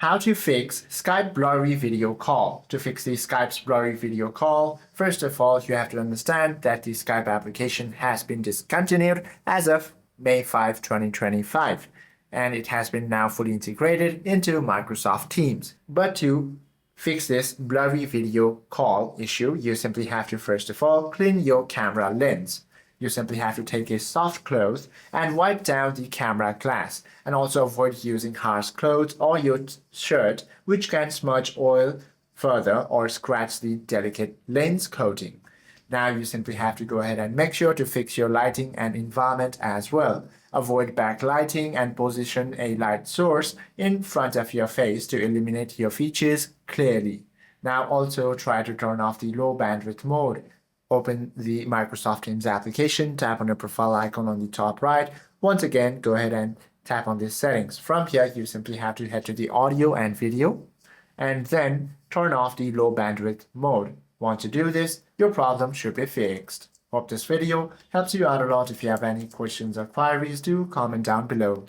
How to fix Skype blurry video call. To fix the Skype's blurry video call, first of all, you have to understand that the Skype application has been discontinued as of May 5, 2025, and it has been now fully integrated into Microsoft Teams. But to fix this blurry video call issue, you simply have to first of all clean your camera lens. You simply have to take a soft cloth and wipe down the camera glass, and also avoid using harsh clothes or your shirt, which can smudge oil further or scratch the delicate lens coating. Now you simply have to go ahead and make sure to fix your lighting and environment as well. Avoid backlighting and position a light source in front of your face to illuminate your features clearly. Now also try to turn off the low bandwidth mode. Open the Microsoft Teams application, tap on the profile icon on the top right. Once again, go ahead and tap on these settings. From here, you simply have to head to the audio and video, and then turn off the low bandwidth mode. Once you do this, your problem should be fixed. Hope this video helps you out a lot. If you have any questions or queries, do comment down below.